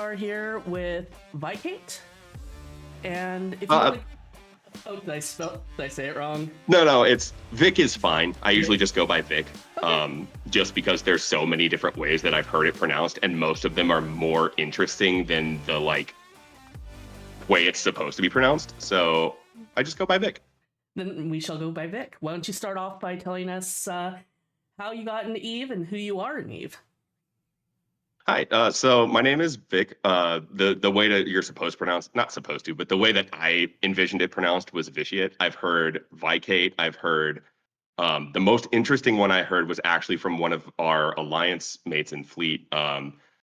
are here with Vicate, and if you Uh, want to, oh, did I say it wrong? no, it's Vic is fine. I usually just go by Vic, Okay. just because there's so many different ways that I've heard it pronounced, and most of them are more interesting than the way it's supposed to be pronounced. So I just go by Vic. Then we shall go by Vic. Why don't you start off by telling us how you got into Eve and who you are in Eve? Hi, so my name is Vic. The way that you're supposed to pronounce, not supposed to, but the way that I envisioned it pronounced was vitiate. I've heard Vicate. I've heard the most interesting one I heard was actually from one of our alliance mates in Fleet,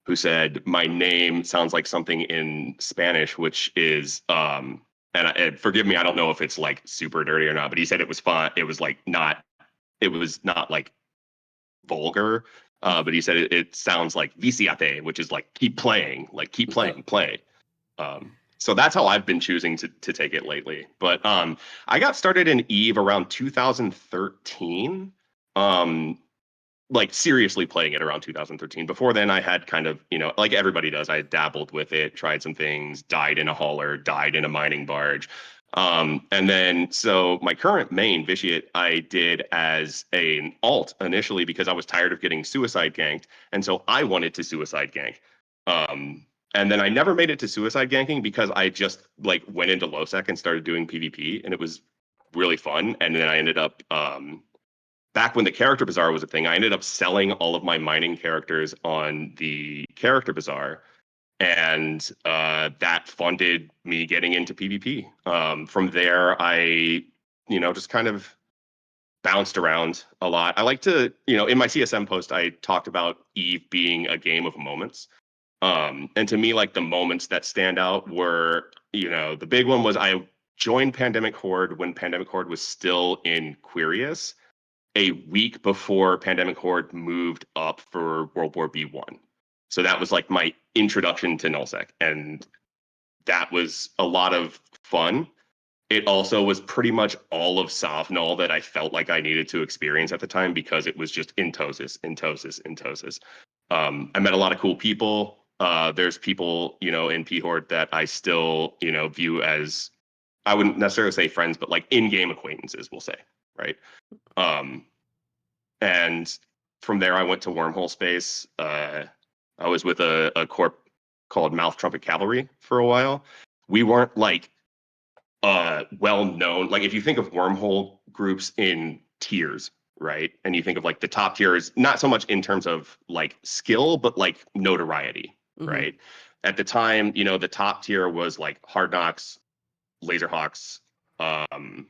who said my name sounds like something in Spanish, which is and forgive me, I don't know if it's like super dirty or not, but he said it was fun. It was not like vulgar. But he said it sounds like viciate, which is like keep playing, play. So that's how I've been choosing to take it lately. But I got started in Eve around 2013. Um, like seriously playing it around 2013. Before then, I had kind of, like everybody does, I dabbled with it, tried some things, died in a hauler, died in a mining barge. And then, so my current main, Vitiate, I did as an alt initially because I was tired of getting suicide ganked. And so I wanted to suicide gank. And then I never made it to suicide ganking because I just like went into low sec and started doing PvP, and it was really fun. And then I ended up back when the character bazaar was a thing, I ended up selling all of my mining characters on the character bazaar, and that funded me getting into PvP. From there, I, just kind of bounced around a lot. I like to, in my CSM post, I talked about Eve being a game of moments. And to me, like the moments that stand out were, the big one was I joined Pandemic Horde when Pandemic Horde was still in Quirius a week before Pandemic Horde moved up for World War B1. So that was like my introduction to nullsec, and that was a lot of fun. It also was pretty much all of Sovnull that I felt like I needed to experience at the time because it was just Intosis, Intosis, Intosis. I met a lot of cool people. There's people, in P Horde that I still, view as, I wouldn't necessarily say friends, but like in-game acquaintances, we'll say, right? Um, and from there, I went to Wormhole Space. I was with a corp called Mouth Trumpet Cavalry for a while. We weren't like well known. Like if you think of wormhole groups in tiers, right? And you think of like the top tiers, not so much in terms of like skill, but like notoriety, Mm-hmm. right? At the time, the top tier was like Hard Knocks, Laserhawks, um,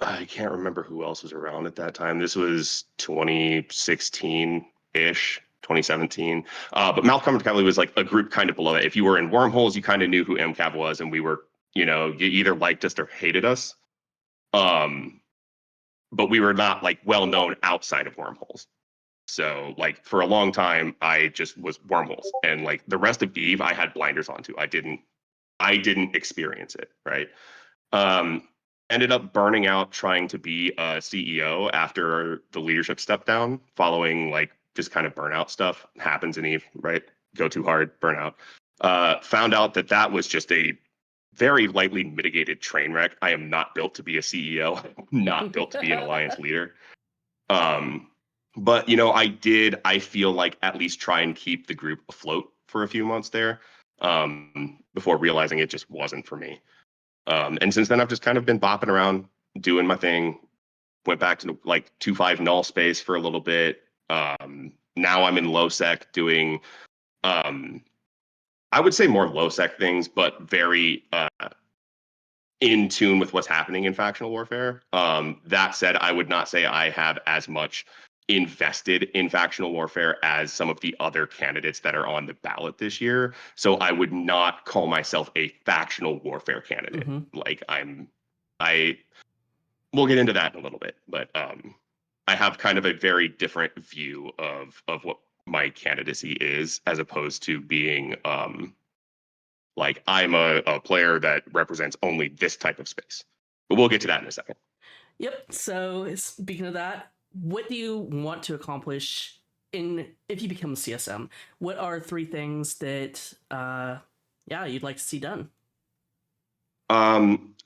I can't remember who else was around at that time. This was 2016-ish, 2017. But Malcolm Cavalry was like a group kind of below it. If you were in Wormholes, you kind of knew who MCAV was, and we were, you either liked us or hated us. But we were not like well known outside of Wormholes. So like for a long time, I just was Wormholes, and like the rest of Eve, I had blinders onto. I didn't experience it, right? Um, Ended up burning out trying to be a CEO after the leadership stepped down, following like just kind of burnout stuff happens in Eve, right? Go too hard, burnout. Found out that that was just a very lightly mitigated train wreck. I am not built to be a CEO, not built to be an alliance leader. Um, but I feel like at least try and keep the group afloat for a few months there, before realizing it just wasn't for me. And since then, I've just kind of been bopping around, doing my thing. Went back to like 2.5 null space for a little bit. Now I'm in low sec doing, um, I would say more low sec things, but very in tune with what's happening in factional warfare. That said, I would not say I have as much invested in factional warfare as some of the other candidates that are on the ballot this year. So I would not call myself a factional warfare candidate. Mm-hmm. Like I we'll get into that in a little bit, but I have kind of a very different view of what my candidacy is, as opposed to being like I'm a player that represents only this type of space. But we'll get to that in a second. Yep. So speaking of that, what do you want to accomplish if you become a CSM, what are 3 things that yeah, you'd like to see done?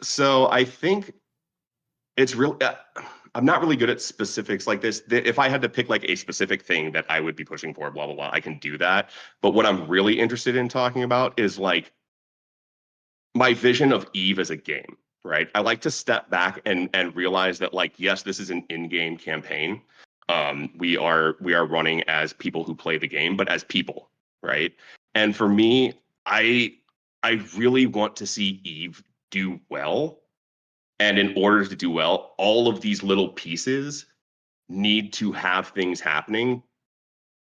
So I think it's real. I'm not really good at specifics like this. If I had to pick like a specific thing that I would be pushing for, blah blah blah, I can do that. But what I'm really interested in talking about is like my vision of Eve as a game, right? I like to step back and realize that like yes, this is an in-game campaign. We are running as people who play the game, but as people, right? And for me, I I really want to see Eve do well. And in order to do well, all of these little pieces need to have things happening,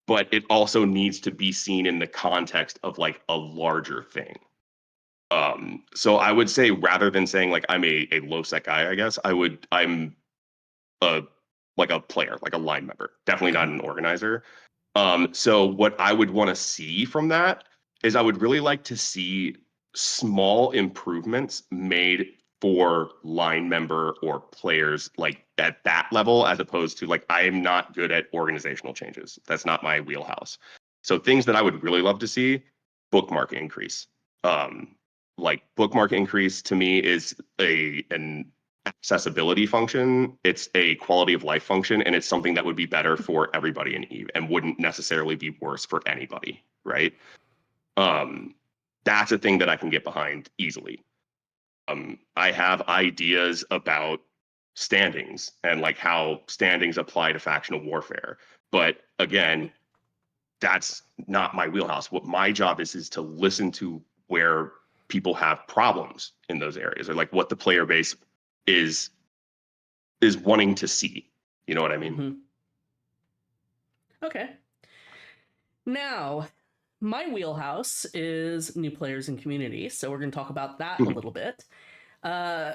but it also needs to be seen in the context of like a larger thing. So I would say rather than saying like I'm a low sec guy, I guess I'm a like a player, like a line member, definitely not Okay. an organizer. So what I would want to see from that is I would really like to see small improvements made for line member or players like at that level, as opposed to like I am not good at organizational changes. That's not my wheelhouse. So things that I would really love to see, bookmark increase. Um, like bookmark increase to me is an accessibility function. It's a quality of life function, and it's something that would be better for everybody in Eve and wouldn't necessarily be worse for anybody, right? Um, that's a thing that I can get behind easily. I have ideas about standings and like how standings apply to factional warfare, but again, that's not my wheelhouse. What my job is to listen to where people have problems in those areas, or like what the player base is is wanting to see. You know what I mean? Mm-hmm. Okay. Now, my wheelhouse is new players and community, so we're going to talk about that a little bit. Uh,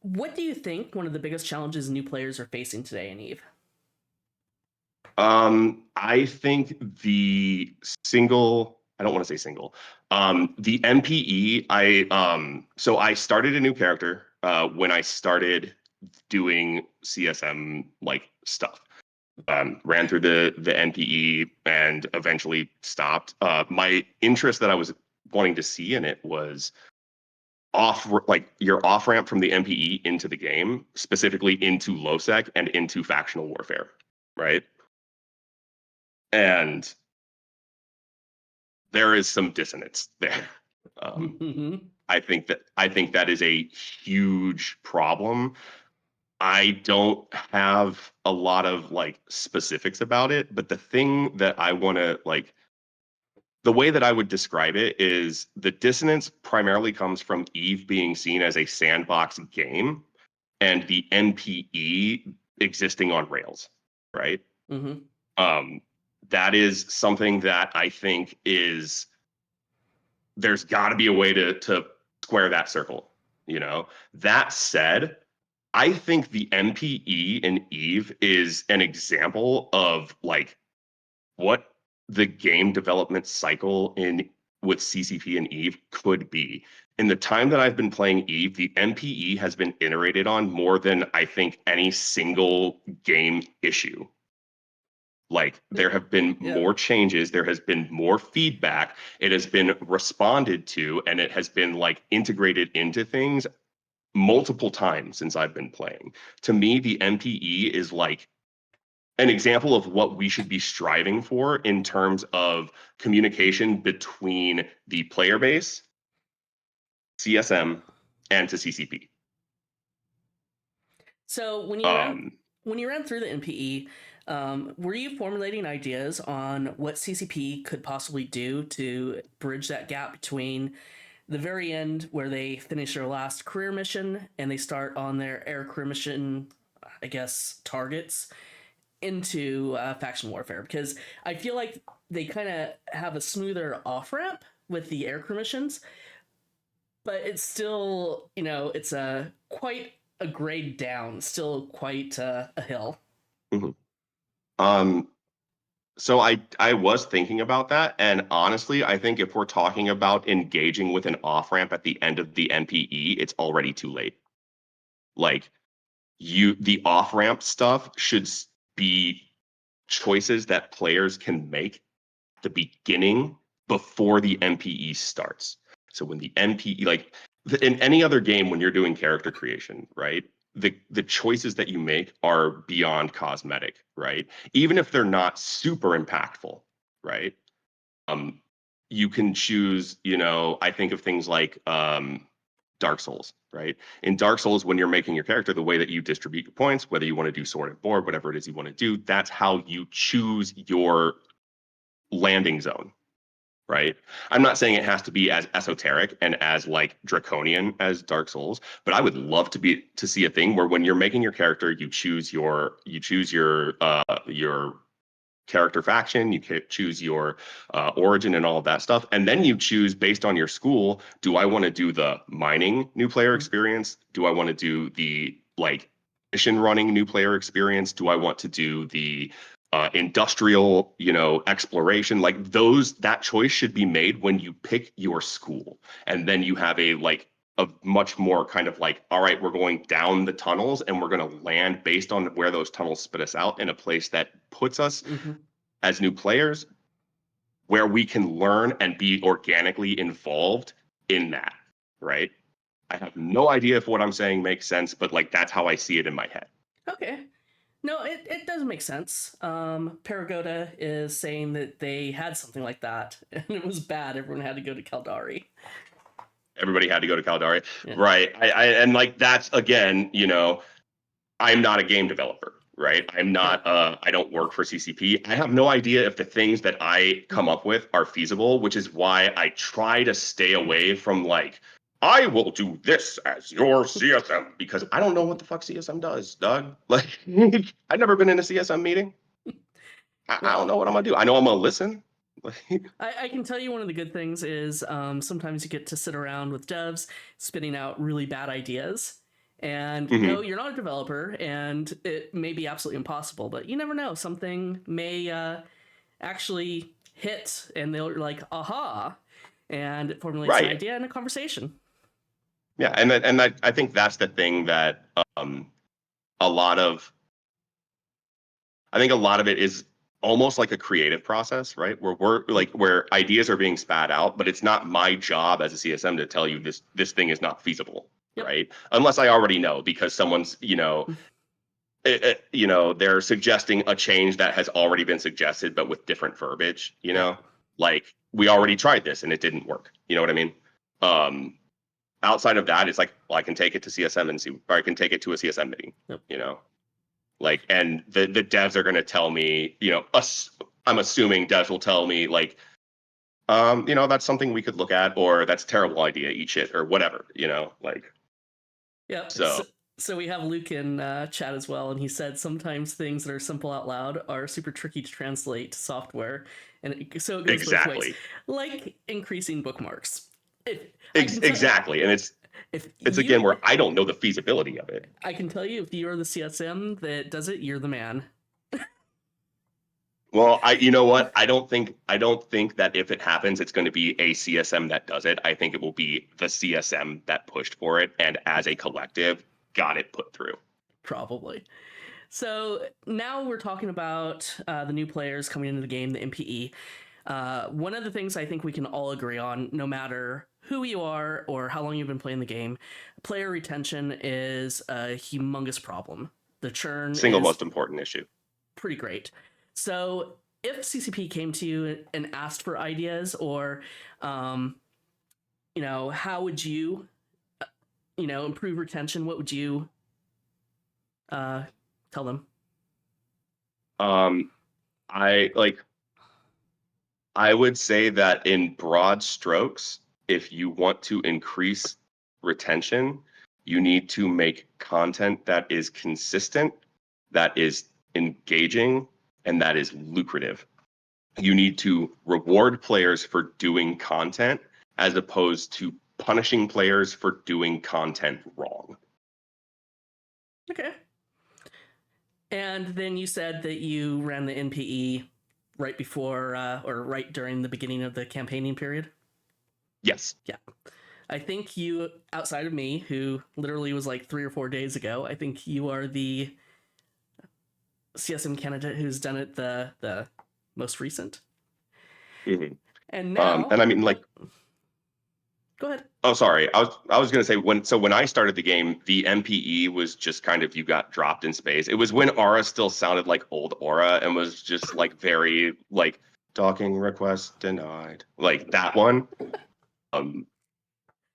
what do you think one of the biggest challenges new players are facing today in Eve? I think the I don't want to say single, the MPE, so I started a new character, when I started doing CSM like stuff. Ran through the NPE and eventually stopped. My interest that I was wanting to see in it was like your off ramp from the MPE into the game, specifically into low sec and into factional warfare, right? And there is some dissonance there. Um, I think that is a huge problem. I don't have a lot of like specifics about it, but the thing that I want to like the way that I would describe it is the dissonance primarily comes from Eve being seen as a sandbox game and the NPE existing on Rails, right? Mm-hmm. Um, that is something that I think is there's got to be a way to square that circle. You know, that said, I think the NPE in Eve is an example of like what the game development cycle in with CCP and Eve could be. In the time that I've been playing Eve, the NPE has been iterated on more than I think any single game issue. Like there have been Yeah. more changes, there has been more feedback, it has been responded to, and it has been like integrated into things multiple times since I've been playing. To me, the MPE is like an example of what we should be striving for in terms of communication between the player base, CSM, and to CCP. So Um, when you ran through the NPE, were you formulating ideas on what CCP could possibly do to bridge that gap between the very end where they finish their last career mission and they start on their air career mission, I guess, targets into faction warfare? Because I feel like they kind of have a smoother off ramp with the air career missions, but it's still, it's a quite a grade down, still quite a hill. mhm. um, so I was thinking about that, and honestly, I think if we're talking about engaging with an off ramp at the end of the NPE, it's already too late. Like the off ramp stuff should be choices that players can make at the beginning before the MPE starts. So when the MPE, like in any other game, when you're doing character creation, right? The choices that you make are beyond cosmetic, right? Even if they're not super impactful, right? Um, you can choose, I think of things like Dark Souls, right? In Dark Souls, when you're making your character, the way that you distribute your points, whether you want to do sword and board, whatever it is you want to do, that's how you choose your landing zone, right? I'm not saying it has to be as esoteric and as like draconian as Dark Souls, but I would love to see a thing where when you're making your character, you choose your character faction, you can choose your origin and all of that stuff, and then you choose based on your school, do I want to do the mining new player experience? Do I want to do the like mission running new player experience? Do I want to do the industrial, exploration? Like that choice should be made when you pick your school, and then you have a much more kind of like, all right, we're going down the tunnels and we're going to land based on where those tunnels spit us out in a place that puts us as new players where we can learn and be organically involved in that, right? I have no idea if what I'm saying makes sense, but like that's how I see it in my head. Okay. No, it does make sense. Paragoda is saying that they had something like that, and it was bad. Everyone had to go to Caldari. Everybody had to go to Caldari, Yeah. right? And like that's again, I'm not a game developer, right? I'm not I don't work for CCP. I have no idea if the things that I come up with are feasible, which is why I try to stay away from like I will do this as your CSM because I don't know what the fuck CSM does, Doug. Like I've never been in a CSM meeting. I don't know what I'm gonna do. I know I'm gonna listen. I can tell you one of the good things is sometimes you get to sit around with devs spitting out really bad ideas. And no, you're not a developer, and it may be absolutely impossible, but you never know. Something may actually hit, and they're like, aha, and it formulates an Right. idea and a conversation. Yeah, I think that's the thing that a lot of I think a lot of it is almost like a creative process, right? Where ideas are being spat out, but it's not my job as a CSM to tell you this thing is not feasible, Yep. right? Unless I already know because someone's, they're suggesting a change that has already been suggested, but with different verbiage, Yeah. like we already tried this and it didn't work. You know what I mean? Um, Outside of that, it's like, well, I can take it to CSM and see, or I can take it to a CSM meeting, Yep. like, and the devs are going to tell me, I'm assuming devs will tell me like, that's something we could look at, or that's a terrible idea, eat shit, or whatever, like. Yep. So So we have Luke in chat as well, and he said sometimes things that are simple out loud are super tricky to translate to software, and so it goes both ways, exactly, like increasing bookmarks. exactly, and If it's you, again where I don't know the feasibility of it. I can tell you, if you're the CSM that does it, you're the man. Well, you know what? I don't think that if it happens, it's going to be a CSM that does it. I think it will be the CSM that pushed for it, and as a collective, got it put through. Probably. So now we're talking about the new players coming into the game, the MPE. One of the things I think we can all agree on, no matter who you are or how long you've been playing the game, player retention is a humongous problem. The churn Single is most important issue. pretty great. So if CCP came to you and asked for ideas, or how would you, improve retention? What would you tell them? Um, I like I would say that in broad strokes, if you want to increase retention, you need to make content that is consistent, that is engaging, and that is lucrative. You need to reward players for doing content as opposed to punishing players for doing content wrong. Okay. And then you said that you ran the NPE right before or right during the beginning of the campaigning period. Yes. Yeah. I think you, outside of me, who literally was like 3 or 4 days ago, I think you are the CSM candidate who's done it the most recent. Mhm. And now, And I mean, like, go ahead. oh, sorry. I was gonna say when I started the game, the MPE was just kind of you got dropped in space. It was when Aura still sounded like old Aura and was just like very like docking request denied, like that one. Um,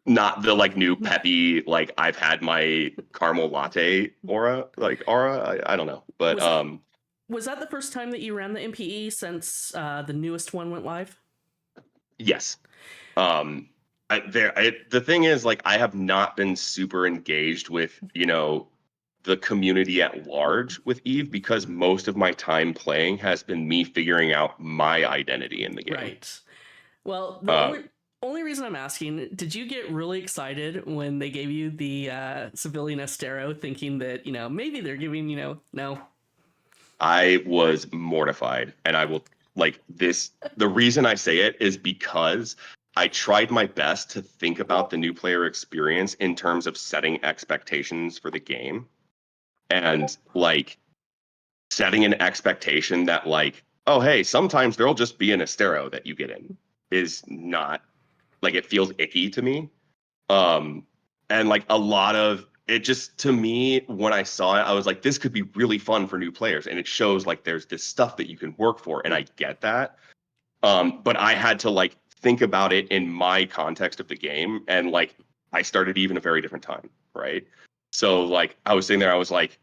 Not the like new peppy like I've had my caramel latte Aura. I don't know, but Was that was that the first time that you ran the MPE since the newest one went live? yes. Um, the thing is, like, I have not been super engaged with, the community at large with Eve because most of my time playing has been me figuring out my identity in the game. Right. Well, the Uh, only reason I'm asking, did you get really excited when they gave you the civilian Estero, thinking that maybe they're giving no? I was mortified, and I will like this. The reason I say it is because I tried my best to think about the new player experience in terms of setting expectations for the game and like setting an expectation that like, oh hey, sometimes there'll just be an estero that you get in is not like it feels icky to me. Um and like a lot of it just to me when I saw it, I was like, this could be really fun for new players. And it shows like there's this stuff that you can work for. And I get that. But I had to like think about it in my context of the game. And like I started even a very different time, right? So like I was sitting there, I was like,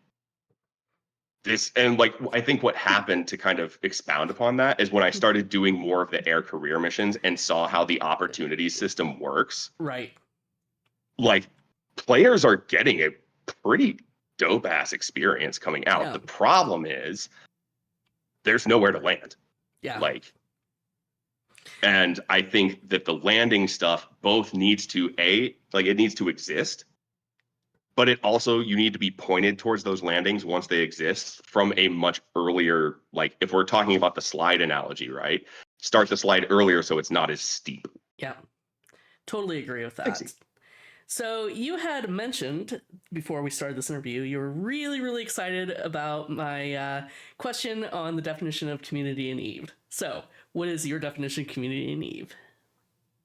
this and like I think what happened to kind of expound upon that is when I started doing more of the air career missions and saw how the opportunity system works. Right. Like players are getting a pretty dope ass experience coming out. Yeah. The problem is there's nowhere to land. Yeah. Like, and I think that the landing stuff both needs to like it needs to exist, but it also you need to be pointed towards those landings once they exist from a much earlier, like if we're talking about the slide analogy, right? Start the slide earlier so it's not as steep. Yeah. Totally agree with Thanks. that. So you had mentioned before we started this interview, you were really, really excited about my question on the definition of community in Eve. So, what is your definition of community in Eve?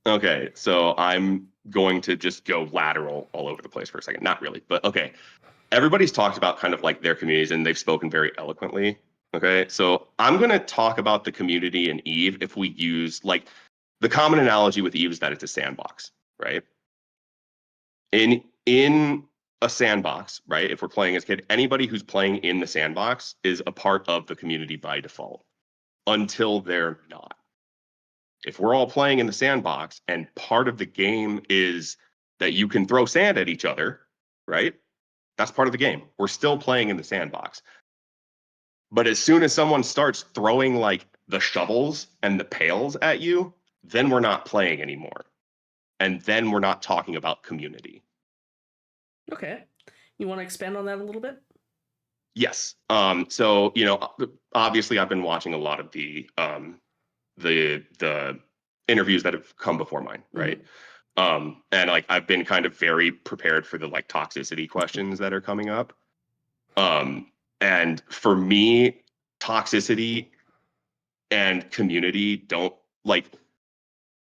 Okay, so I'm going to just go lateral all over the place for a second. Not really, but okay. Everybody's talked about kind of like their communities and they've spoken very eloquently. Okay, so I'm going to talk about the community in Eve if we use like the common analogy with Eve is that it's a sandbox, right? In a sandbox, right? If we're playing as a kid, anybody who's playing in the sandbox is a part of the community by default until they're not. If we're all playing in the sandbox and part of the game is that you can throw sand at each other, right? That's part of the game. We're still playing in the sandbox. But as soon as someone starts throwing like the shovels and the pails at you, then we're not playing anymore. And then we're not talking about community. Okay. You want to expand on that a little bit? Yes. So, obviously I've been watching a lot of the interviews that have come before mine, right? Mm-hmm. And like I've been kind of very prepared for the like toxicity questions that are coming up. And for me, toxicity and community don't like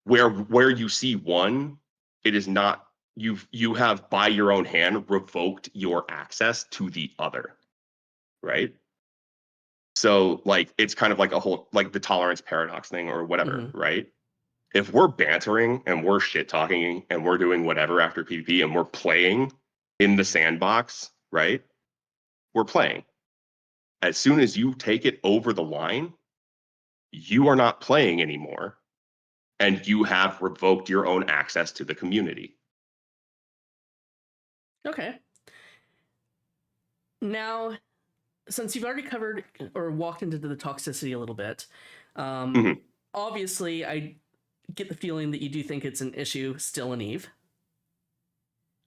where you see one, it is not you have by your own hand revoked your access to the other, right? So like it's kind of like a whole like the tolerance paradox thing or whatever, Mm-hmm. right? If we're bantering and we're shit talking and we're doing whatever after PvP and we're playing in the sandbox, right? We're playing. As soon as you take it over the line, you are not playing anymore and you have revoked your own access to the community. Okay. Now, since you've already covered or walked into the toxicity a little bit, um, Mhm. obviously, I get the feeling that you do think it's an issue still in Eve.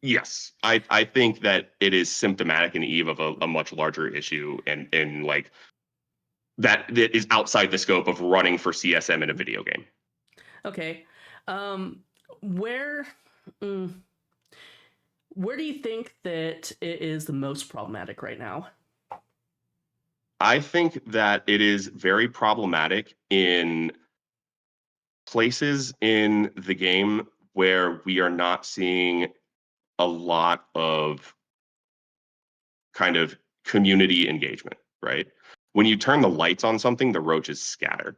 Yes, I think that it is symptomatic in Eve of a much larger issue and like that is outside the scope of running for CSM in a video game. Okay. Um, where mm, where do you think that it is the most problematic right now? I think that it is very problematic in places in the game where we are not seeing a lot of kind of community engagement, right? When you turn the lights on something, the roaches scatter.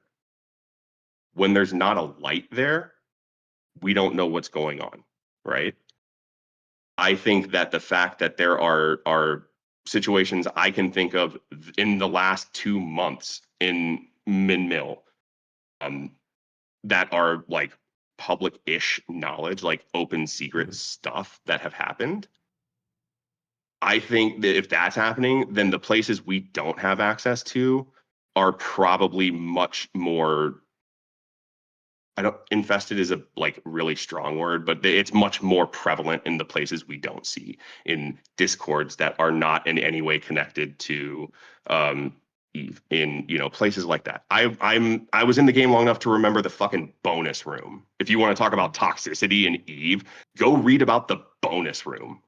When there's not a light there, we don't know what's going on, right? I think that the fact that there are situations I can think of in the last 2 months in Min Mill, um, that are like public-ish knowledge, like open secret Mhm. stuff that have happened. I think that if that's happening, then the places we don't have access to are probably much more. I don't infested is a like really strong word, but it's much more prevalent in the places we don't see in discords that are not in any way connected to um Eve in places like that. I was in the game long enough to remember the fucking bonus room. If you want to talk about toxicity in Eve, go read about the bonus room.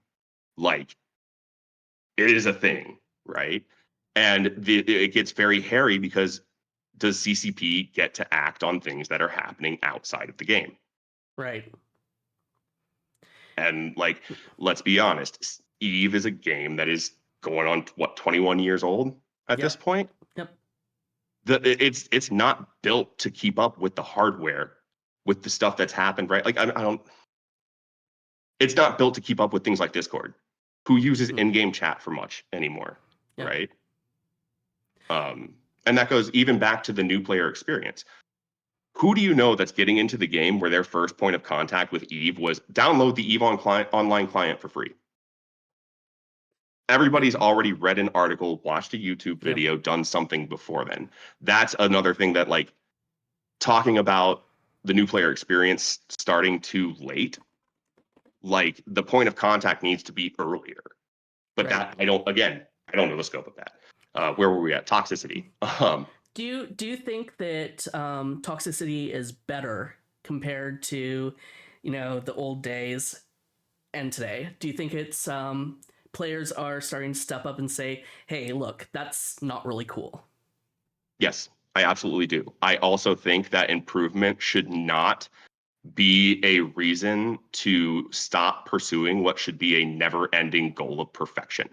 Like it is a thing, right? And it gets very hairy because does CCP get to act on things that are happening outside of the game? Right. And like, let's be honest, Eve is a game that is going on what 21 years old at this Yep. point. Yep. It's not built to keep up with the hardware, with the stuff that's happened, right? Like I don't. It's not built to keep up with things like Discord. Who uses Mhm. in-game chat for much anymore, Yep. right? And that goes even back to the new player experience. Who do you know that's getting into the game where their first point of contact with Eve was download the Eve online client for free? Everybody's Yep. already read an article, watched a YouTube Yep. video, done something before then. That's another thing that like talking about the new player experience starting too late, like the point of contact needs to be earlier. But Right. that I don't know the scope of that. Where were we at? Toxicity. Do you think that toxicity is better compared to, the old days and today? Do you think it's players are starting to step up and say, "Hey, look, that's not really cool." Yes, I absolutely do. I also think that improvement should not be a reason to stop pursuing what should be a never-ending goal of perfection.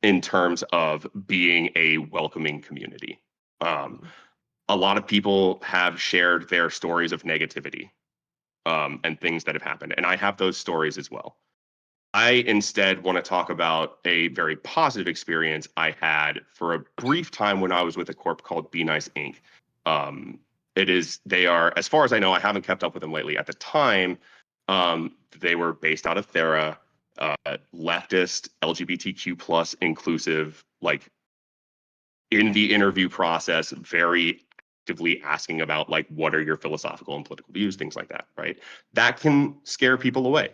In terms of being a welcoming community. Um, Mhm. a lot of people have shared their stories of negativity, and things that have happened, and I have those stories as well. I instead want to talk about a very positive experience I had for a brief time when I was with a corp called Be Nice Inc. Um, they are, as far as I know, I haven't kept up with them lately. At the time, they were based out of Thera, leftist, LGBTQ plus inclusive, like in the interview process, very actively asking about like what are your philosophical and political views, things like that, right? That can scare people away.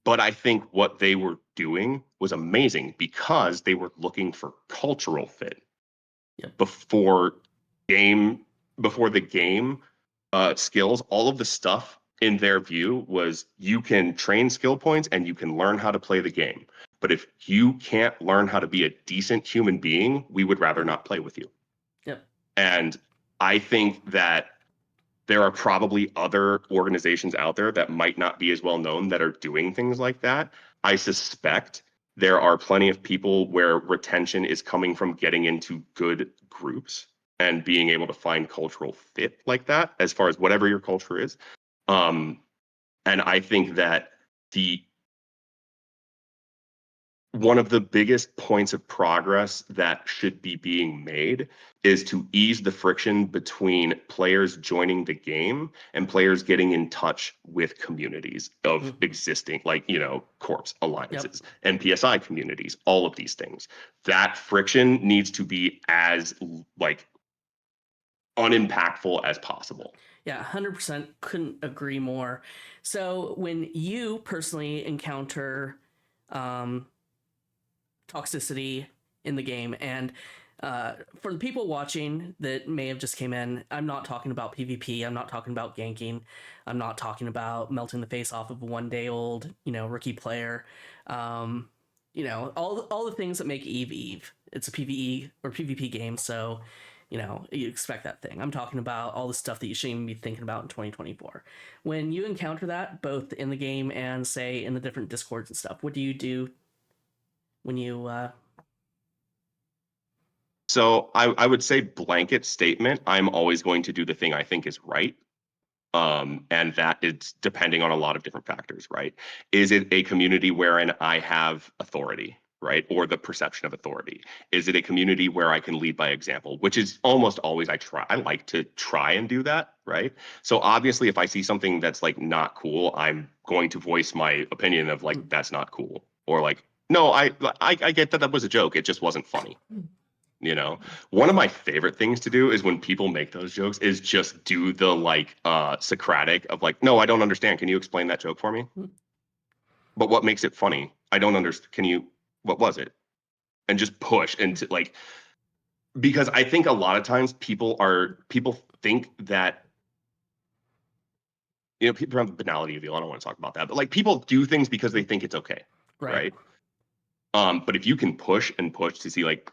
But I think what they were doing was amazing because they were looking for cultural fit Yep. before game before the game skills. All of the stuff in their view was you can train skill points and you can learn how to play the game. But if you can't learn how to be a decent human being, we would rather Mhm. not play with you. Yep. And I think that there are probably other organizations out there that might not be as well known that are doing things like that. I suspect there are plenty of people where retention is coming from getting into good groups and being able to find cultural fit like that, as far as whatever your culture is. Um, and I think that the one of the biggest points of progress that should be being made is to ease the friction between players joining the game and players getting in touch with communities of Mhm. existing, like, corps, Yep. alliances, NPSI communities, all of these things. That friction needs to be as like unimpactful as possible. Yeah, 100% couldn't agree more. So, when you personally encounter um, toxicity in the game, and for the people watching that may have just came in, I'm not talking about PvP. I'm not talking about ganking. I'm not talking about melting the face off of a 1 day old, rookie player. Um, all the things that make Eve Eve. It's a PvE or PvP game, so you expect that thing. I'm talking about all the stuff that you shouldn't even be thinking about in 2024. When you encounter that, both in the game and say in the different discords and stuff, what do you do when you So I would say blanket statement, I'm always going to do the thing I think is right. And that it's depending on a lot of different factors, right? Is it a community wherein I have authority, right? Or the perception of authority? Is it a community where I can lead by example, which is almost always I like to try and do that, right? So obviously if I see something that's like not cool, I'm going to voice my opinion of like that's not cool. Or like, no, I get that that was a joke. It just wasn't funny. You know, one of my favorite things to do is when people make those jokes is just do the like Socratic of like, no, I don't understand. Can you explain that joke for me? But what makes it funny? I don't understand. Can you, what was it? And just push into like, because I think a lot of times people think that, people have the banality of the, I don't want to talk about that, but like people do things because they think it's okay. right? Right. But if you can push and push to see like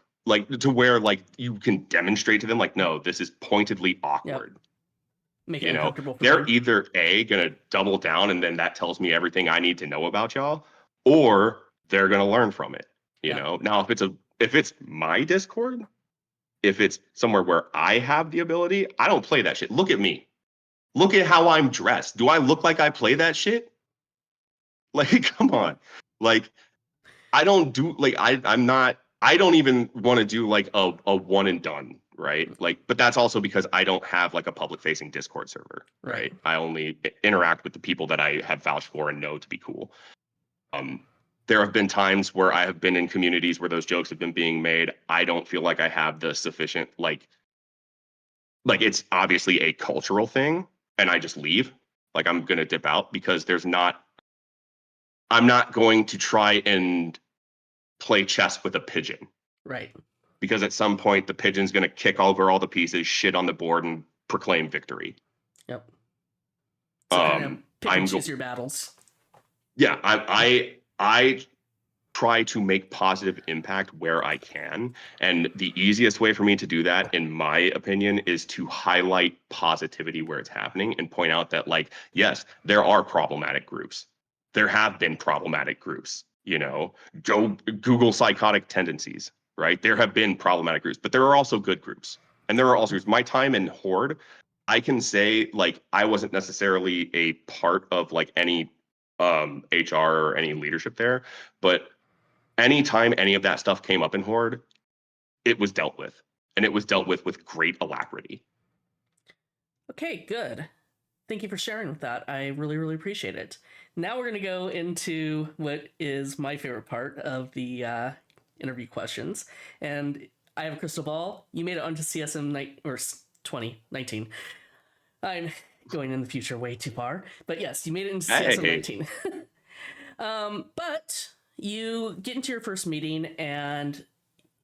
to where like you can demonstrate to them like, no, this is pointedly Yep. awkward. Make it You know, uncomfortable for they're them. either A, gonna double down and then that tells me everything I need to know about y'all, or they're gonna learn from it. Yeah. Now if it's my Discord, if it's somewhere where I have the ability, I don't play that shit. Look at me. Look at how I'm dressed. Do I look like I play that shit? Like, come on. Like, I don't do like I'm not I don't even want to do like a one and done, right? Like, but that's also because I don't have like a public facing Discord server, Right. right? I only interact with the people that I have vouched for and know to be cool. Um, there have been times where I have been in communities where those jokes have been being made. I don't feel like I have the sufficient like it's obviously a cultural thing, and I just leave. Like I'm gonna dip out because I'm not going to try and play chess with a pigeon Right. because at some point the pigeon's going to kick over all the pieces, shit on the board, and proclaim victory. Yep. So kind of pick and I'm choose go- your battles. yeah, I try to make positive impact where I can, and the easiest way for me to do that, in my opinion, is to highlight positivity where it's happening and point out that like yes, there are problematic groups. There have been problematic groups. Go Google psychotic tendencies, right? There have been problematic groups, but there are also good groups. And there are also groups. My time in Horde, I can say like I wasn't necessarily a part of like any HR or any leadership there, but anytime any of that stuff came up in Horde, it was dealt with. And it was dealt with great alacrity. Okay, good. Thank you for sharing with that. I really, really appreciate it. Now we're going to go into what is my favorite part of the interview questions. And I have a crystal ball. You made it onto CSM 2019. I'm going in the future way too far. But yes, you made it into Hey, CSM19. But you get into your first meeting and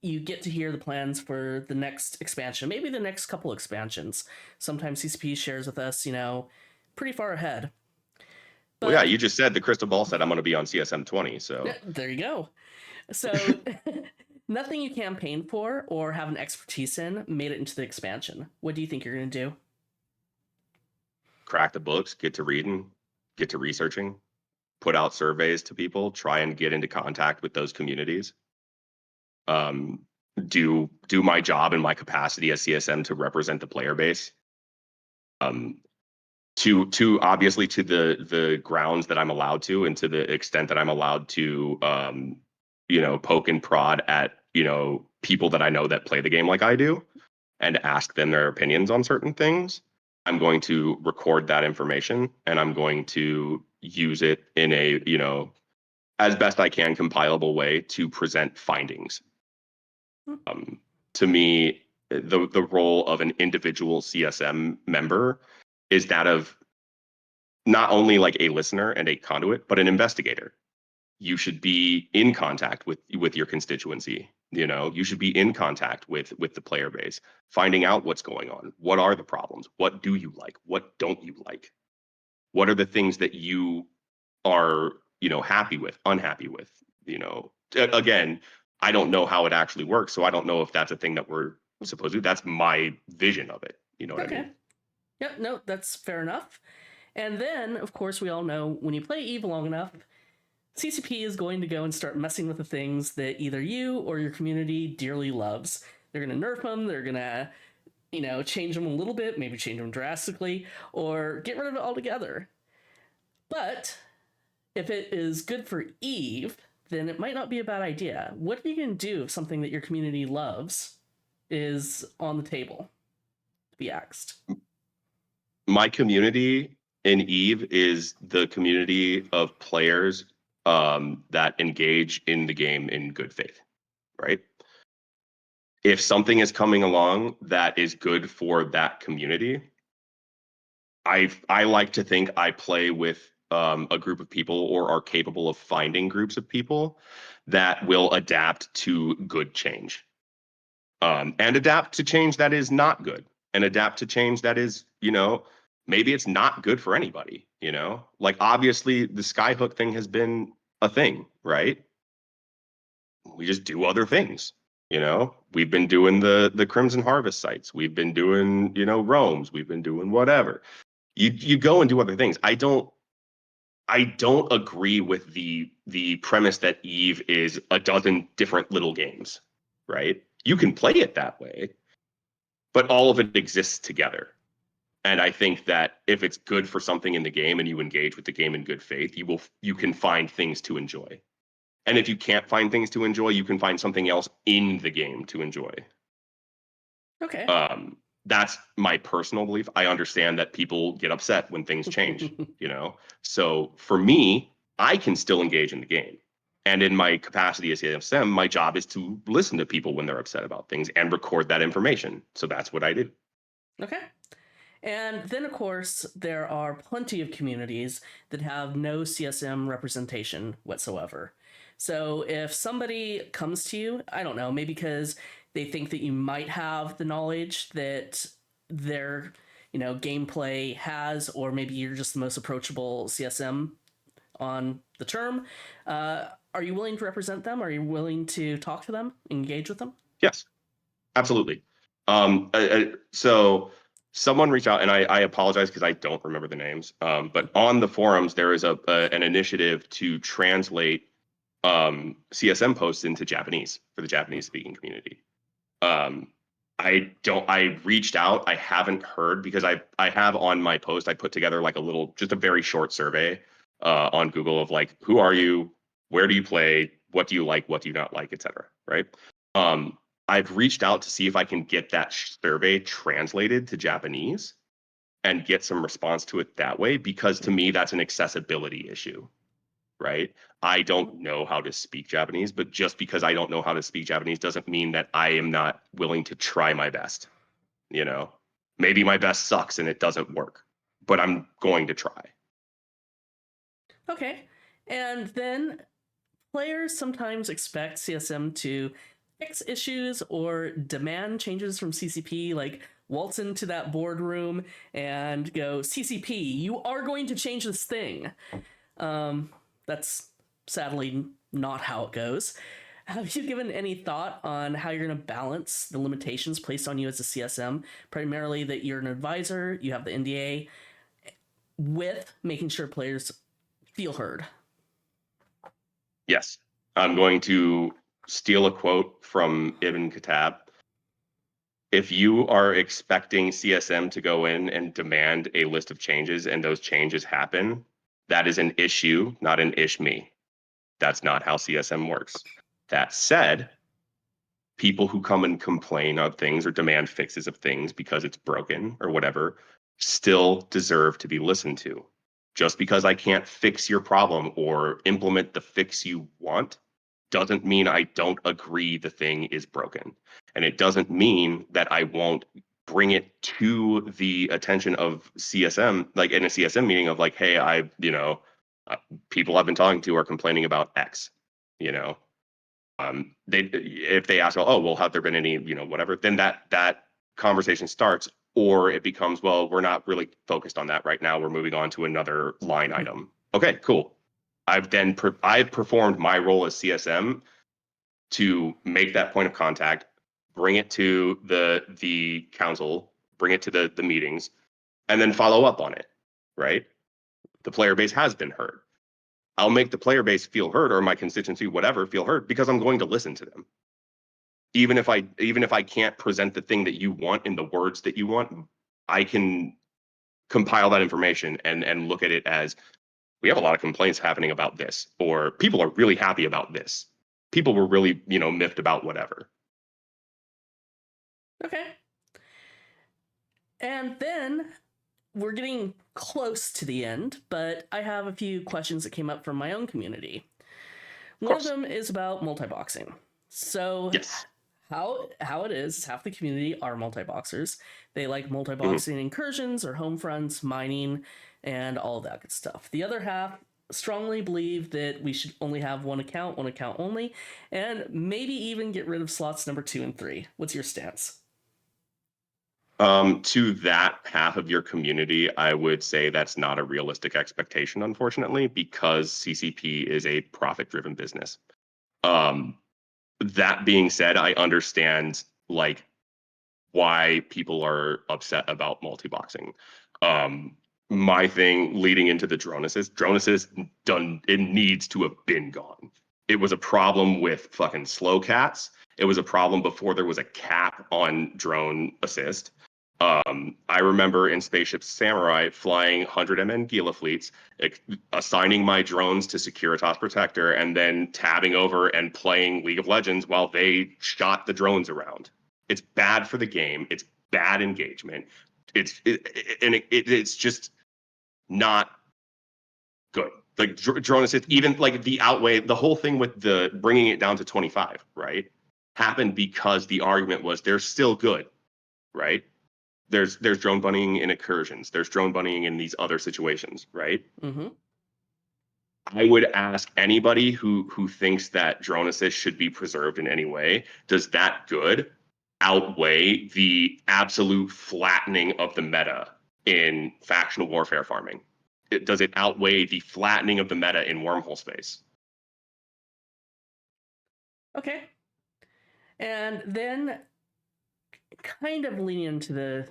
you get to hear the plans for the next expansion, maybe the next couple expansions. Sometimes CCP shares with us, pretty far ahead. well, yeah, But you just said the crystal ball said I'm going to be on CSM 20. yeah, So there you go. So nothing you campaigned for or have an expertise in made it into the expansion. What do you think you're going to do? crack the books, get to reading, get to researching, put out surveys to people, try and get into contact with those communities. Um, do my job in my capacity as CSM to represent the player base. Um, to obviously to the grounds that I'm allowed to, and to the extent that I'm allowed to, poke and prod at people that I know that play the game like I do, and ask them their opinions on certain things. I'm going to record that information, and I'm going to use it in a as best I can compilable way to present findings. Um, to me, the role of an individual CSM member is that of not only like a listener and a conduit, but an investigator. You should be in contact with your constituency. You should be in contact with the player base, finding out what's going on. What are the problems? What do you like? What don't you like? What are the things that you are happy with, unhappy with? again, I don't know how it actually works, so I don't know if that's a thing that we're supposed to do. That's my vision of it. You know what I Okay. mean? Yep, no, that's fair enough. And then, of course, we all know when you play Eve long enough, CCP is going to go and start messing with the things that either you or your community dearly loves. They're going to nerf them, they're going to, change them a little bit, maybe change them drastically, or get rid of it altogether. But if it is good for Eve, then it might not be a bad idea. What are you going to do if something that your community loves is on the table to be axed? My community in Eve is the community of players that engage in the game in good faith, right? If something is coming along that is good for that community, I like to think I play with a group of people or are capable of finding groups of people that will adapt to good change, and adapt to change that is not good, and adapt to change that is, maybe it's not good for anybody. Like obviously the skyhook thing has been a thing, right? We just do other things. We've been doing the Crimson Harvest sites. We've been doing, roams. We've been doing whatever. You go and do other things. I don't agree with the premise that Eve is a dozen different little games, right? You can play it that way, but all of it exists together. And I think that if it's good for something in the game and you engage with the game in good faith, you can find things to enjoy. And if you can't find things to enjoy, you can find something else in the game to enjoy. Okay. That's my personal belief. I understand that people get upset when things change, So for me, I can still engage in the game. And in my capacity as CSM, my job is to listen to people when they're upset about things and record that information. So that's what I do. Okay. And then, of course, there are plenty of communities that have no CSM representation whatsoever. So if somebody comes to you, I don't know, maybe because they think that you might have the knowledge that their, gameplay has, or maybe you're just the most approachable CSM on the term, are you willing to represent them? Are you willing to talk to them, engage with them? Yes, absolutely. So someone reached out, and I apologize because I don't remember the names. But on the forums, there is an initiative to translate CSM posts into Japanese for the Japanese speaking community. Um, I reached out. I haven't heard because I have on my post, I put together like just a very short survey on Google of like, who are you? Where do you play? What do you like? What do you not like, etc. Right? Um, I've reached out to see if I can get that survey translated to Japanese and get some response to it that way, because to me, that's an accessibility issue, right? I don't know how to speak Japanese, but just because I don't know how to speak Japanese doesn't mean that I am not willing to try my best. You know, maybe my best sucks and it doesn't work, but I'm going to try. Okay. And then players sometimes expect CSM to fix issues or demand changes from CCP, like waltz into that boardroom and go, CCP, you are going to change this thing. That's sadly not how it goes. Have you given any thought on how you're going to balance the limitations placed on you as a CSM, primarily that you're an advisor, you have the NDA, with making sure players feel heard? Yes, I'm going to steal a quote from Ibn Khattab. If you are expecting CSM to go in and demand a list of changes and those changes happen, that is an issue, not an ish me. That's not how CSM works. That said, people who come and complain of things or demand fixes of things because it's broken or whatever still deserve to be listened to. Just because I can't fix your problem or implement the fix you want doesn't mean I don't agree the thing is broken. And it doesn't mean that I won't bring it to the attention of CSM, like in a CSM meeting of like, hey, people I've been talking to are complaining about X, you know, if they ask, oh, well, have there been any, whatever, then that conversation starts, or it becomes, well, we're not really focused on that right now. We're moving on to another line item. Okay, cool. I've performed my role as CSM to make that point of contact, bring it to the council, bring it to the meetings, and then follow up on it, right? The player base has been heard. I'll make the player base feel heard, or my constituency, whatever, feel heard, because I'm going to listen to them. Even if I can't present the thing that you want in the words that you want, I can compile that information and look at it as, we have a lot of complaints happening about this, or people are really happy about this. People were really, miffed about whatever. Okay. And then we're getting close to the end, but I have a few questions that came up from my own community. Of One of course. them is about multi-boxing. So Yes. how it is half the community are multi-boxers. They like Mhm. multi-boxing incursions or home fronts, mining, and all that good stuff. The other half strongly believe that we should only have one account only, and maybe even get rid of slots number 2 and 3. What's your stance? To that half of your community, I would say that's not a realistic expectation, unfortunately, because CCP is a profit-driven business. Um, that being said, I understand like why people are upset about multi-boxing. Um, my thing leading into the Dronus is done. It needs to have been gone. It was a problem with fucking slow cats. It was a problem before there was a cap on drone assist. I remember in Spaceship Samurai flying 100 MN Gila fleets, assigning my drones to Securitas Protector, and then tabbing over and playing League of Legends while they shot the drones around. It's bad for the game. It's bad engagement. It's just not good. Like drone assist, even like the outweigh the whole thing with the bringing it down to 25, right? Happened because the argument was they're still good, right? There's drone bunnying in incursions. There's drone bunnying in these other situations, right? Mm-hmm. I would ask anybody who thinks that drone assist should be preserved in any way, does that good outweigh the absolute flattening of the meta in factional warfare farming? Does it outweigh the flattening of the meta in wormhole space? Okay. And then, kind of leaning into the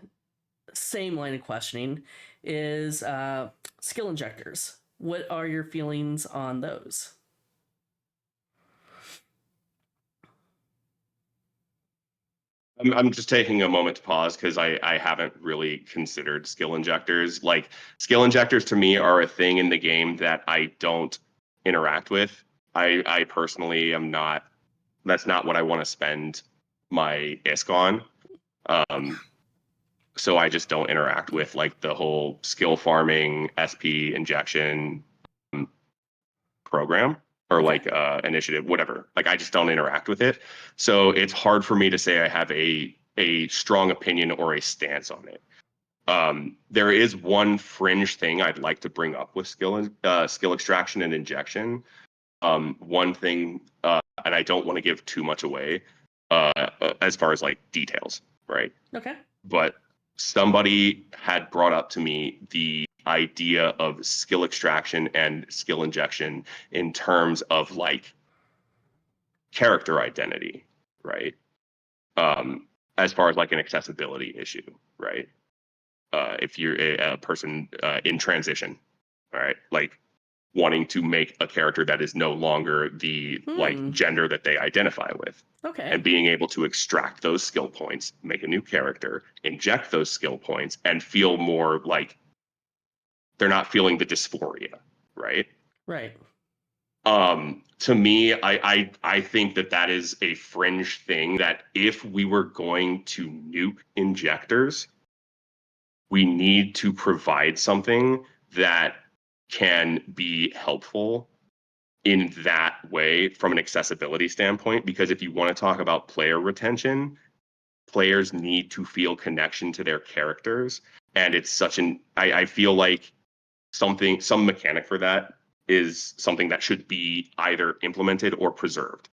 same line of questioning, is skill injectors. What are your feelings on those? I'm just taking a moment to pause because I haven't really considered skill injectors. Like skill injectors to me are a thing in the game that I don't interact with. I personally am not. That's not what I want to spend my ISK on. Um, so I just don't interact with like the whole skill farming SP injection program or Okay. like initiative, whatever. Like I just don't interact with it. So it's hard for me to say I have a strong opinion or a stance on it. There is one fringe thing I'd like to bring up with skill extraction and injection. One thing, and I don't want to give too much away as far as like details, right? Okay. But somebody had brought up to me the idea of skill extraction and skill injection in terms of like character identity, right? Um, as far as like an accessibility issue, right? If you're a person in transition, all right, like wanting to make a character that is no longer the like Hmm. gender that they identify with, Okay. and being able to extract those skill points, make a new character, inject those skill points, and feel more like they're not feeling the dysphoria, right? Right. To me, I think that that is a fringe thing that if we were going to nuke injectors, we need to provide something that can be helpful in that way from an accessibility standpoint. Because if you want to talk about player retention, players need to feel connection to their characters. And it's such an, I feel like some mechanic for that is something that should be either implemented or preserved.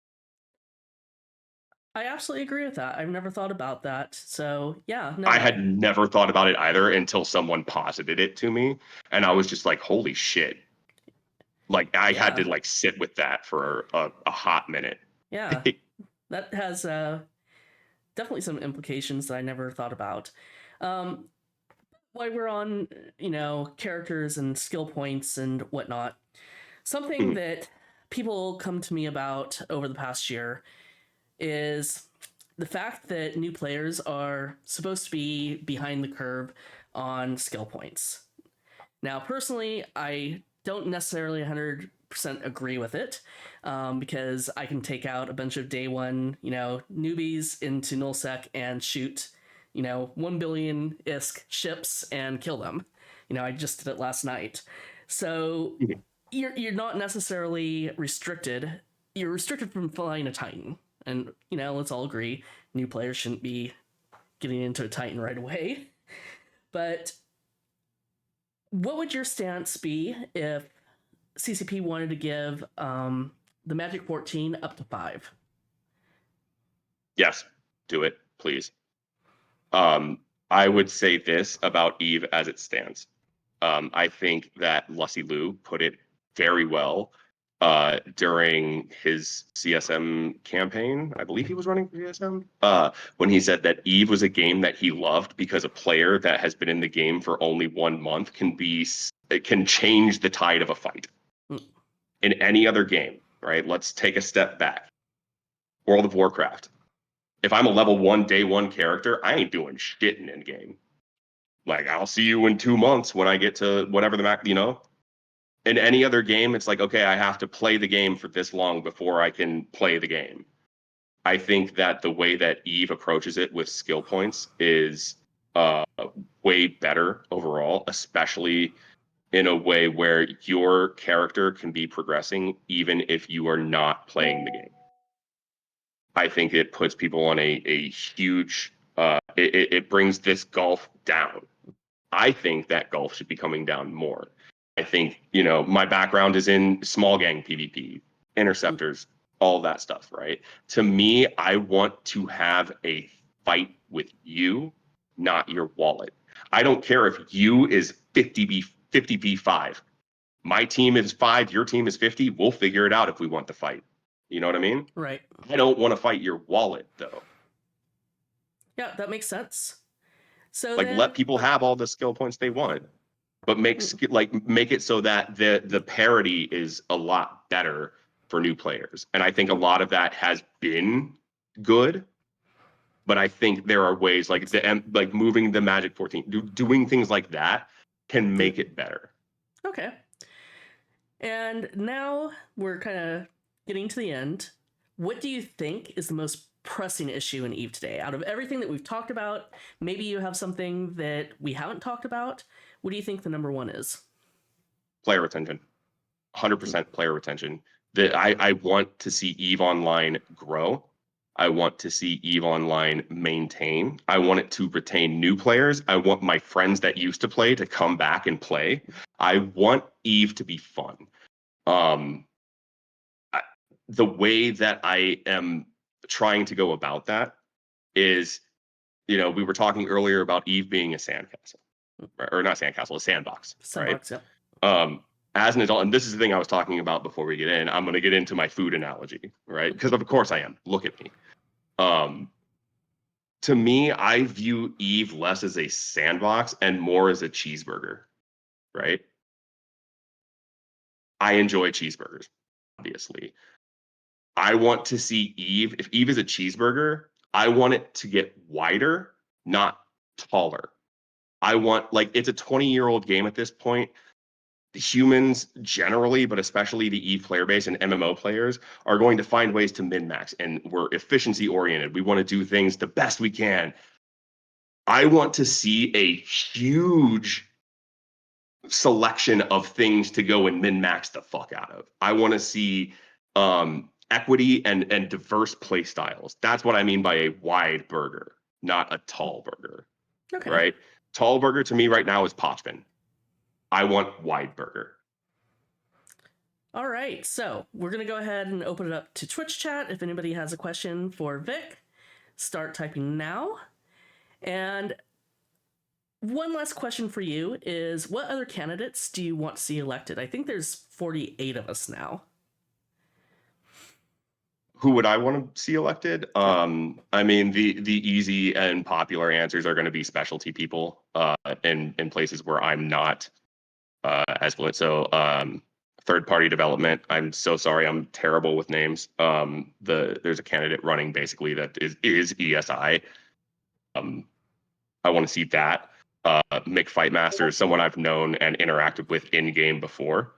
I absolutely agree with that. I've never thought about that. So, yeah, I no, had never thought about it either until someone posited it to me. And I was just like, holy shit. Like I had yeah. to like sit with that for a hot minute. Yeah. That has definitely some implications that I never thought about. Um, while we're on, characters and skill points and whatnot, something Mhm. that people come to me about over the past year is the fact that new players are supposed to be behind the curve on skill points. Now, personally, I don't necessarily 100% agree with it, because I can take out a bunch of day one, newbies into nullsec and shoot, 1 billion ISK ships and kill them. I just did it last night. So Mhm. you're not necessarily restricted. You're restricted from flying a Titan. And, let's all agree, new players shouldn't be getting into a Titan right away. But what would your stance be if CCP wanted to give the Magic 14 up to 5? Yes, do it, please. Um, I would say this about Eve as it stands. I think that Lucy Liu put it very well during his CSM campaign. I believe he was running for CSM when he said that Eve was a game that he loved because a player that has been in the game for only 1 month can change the tide of a fight. Mm. In any other game, right? Let's take a step back. World of Warcraft. If I'm a level 1 day 1 character, I ain't doing shit in game. Like I'll see you in 2 months when I get to whatever the max. In any other game, it's like, okay, I have to play the game for this long before I can play the game. I think that the way that Eve approaches it with skill points is uh, way better overall, especially in a way where your character can be progressing even if you are not playing the game. I think it puts people on a huge, it brings this gulf down. I think that gulf should be coming down more. I think, my background is in small gang PvP, Mm. interceptors, all that stuff, right? To me, I want to have a fight with you, not your wallet. I don't care if you is 50v5. My team is 5, your team is 50. We'll figure it out if we want to fight. You know what I mean? Right. I don't want to fight your wallet though. Yeah, that makes sense. So Like then, let people have all the skill points they want, but make it so that the parity is a lot better for new players. And I think a lot of that has been good, but I think there are ways like moving the Magic 14, doing things like that can yeah. make it better. Okay. And now we're kind of getting to the end. What do you think is the most pressing issue in Eve today? Out of everything that we've talked about, maybe you have something that we haven't talked about. What do you think the number one is? Player retention, 100% player retention. I want to see Eve Online grow. I want to see Eve Online maintain. I want it to retain new players. I want my friends that used to play to come back and play. I want Eve to be fun. Um, I, the way that I am trying to go about that is, we were talking earlier about Eve being a sandcastle, or not sandcastle, a sandbox, right? Sandbox, yep. um, as an adult, and this is the thing I was talking about before we get in, I'm going to get into my food analogy, right? Because of course I am. Look at me. Um, to me, I view Eve less as a sandbox and more as a cheeseburger, right? I enjoy cheeseburgers, obviously. I want to see Eve. If Eve is a cheeseburger, I want it to get wider, not taller. I want, like, it's a 20-year-old game at this point. Humans generally, but especially the Eve player base and MMO players, are going to find ways to min max, and we're efficiency oriented. We want to do things the best we can. I want to see a huge selection of things to go and min max the fuck out of. I want to see equity and diverse play styles. That's what I mean by a wide burger, not a tall burger, Okay. right? Tall burger to me right now is Potchman. I want wide burger. All right. So we're going to go ahead and open it up to Twitch chat. If anybody has a question for Vic, start typing now. And one last question for you is what other candidates do you want to see elected? I think there's 48 of us now. Who would I want to see elected? I mean, the easy and popular answers are going to be specialty people in places where I'm not as fluent. So third party development. I'm so sorry, I'm terrible with names. There's a candidate running basically that is ESI. I want to see that. Mick Fightmaster is someone I've known and interacted with in game before.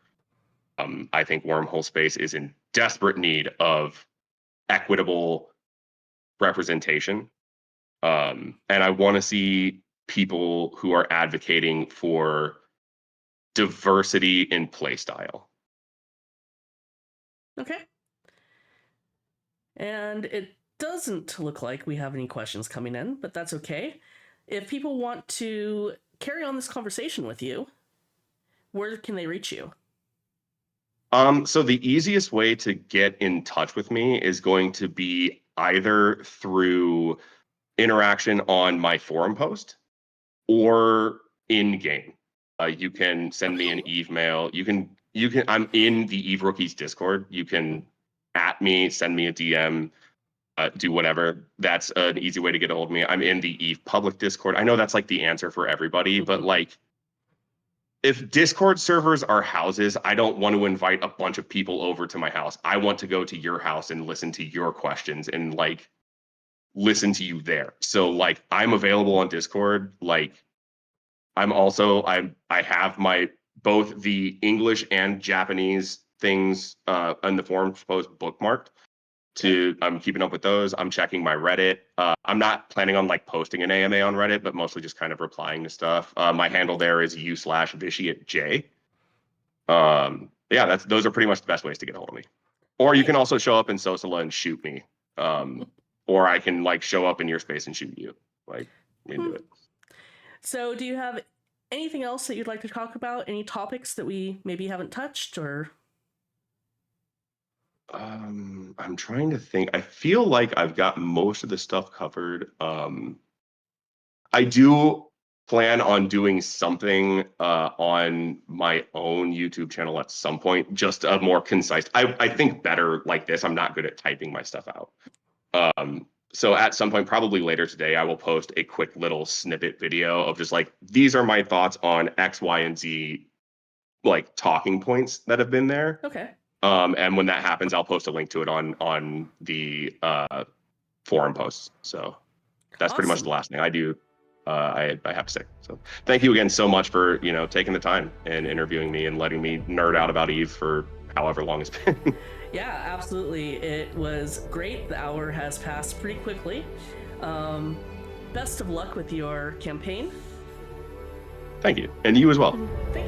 I think Wormhole Space is in desperate need of equitable representation. And I want to see people who are advocating for diversity in playstyle. Okay. And it doesn't look like we have any questions coming in, but that's okay. If people want to carry on this conversation with you, where can they reach you? So the easiest way to get in touch with me is going to be either through interaction on my forum post or in game. You can send me an Eve mail. I'm in the Eve Rookies Discord. You can at me, send me a DM, do whatever. That's an easy way to get a hold of me. I'm in the Eve public Discord. I know that's like the answer for everybody, but like if Discord servers are houses, I don't want to invite a bunch of people over to my house. I want to go to your house and listen to your questions and like listen to you there. So like I'm available on Discord. Like I have my both the English and Japanese things on the forum post bookmarked. I'm keeping up with those. I'm checking my Reddit. I'm not planning on like posting an AMA on Reddit, but mostly just kind of replying to stuff. My handle there is u/viciatej. Yeah, those are pretty much the best ways to get a hold of me. Or you can also show up in Sosala and shoot me. Or I can like show up in your space and shoot you. Like, we can do it. So do you have anything else that you'd like to talk about? Any topics that we maybe haven't touched or? I'm trying to think. I feel like I've got most of the stuff covered. I do plan on doing something on my own YouTube channel at some point, just a more concise. I think better like this. I'm not good at typing my stuff out. So at some point, probably later today, I will post a quick little snippet video of just like, these are my thoughts on X, Y, and Z, like talking points that have been there. Okay. And when that happens, I'll post a link to it on the forum posts. So that's pretty much the last thing I do. I have to say. So thank you again so much for taking the time and interviewing me and letting me nerd out about Eve for however long it's been. Yeah, absolutely. It was great. The hour has passed pretty quickly. Best of luck with your campaign. Thank you, and you as well. Thank you.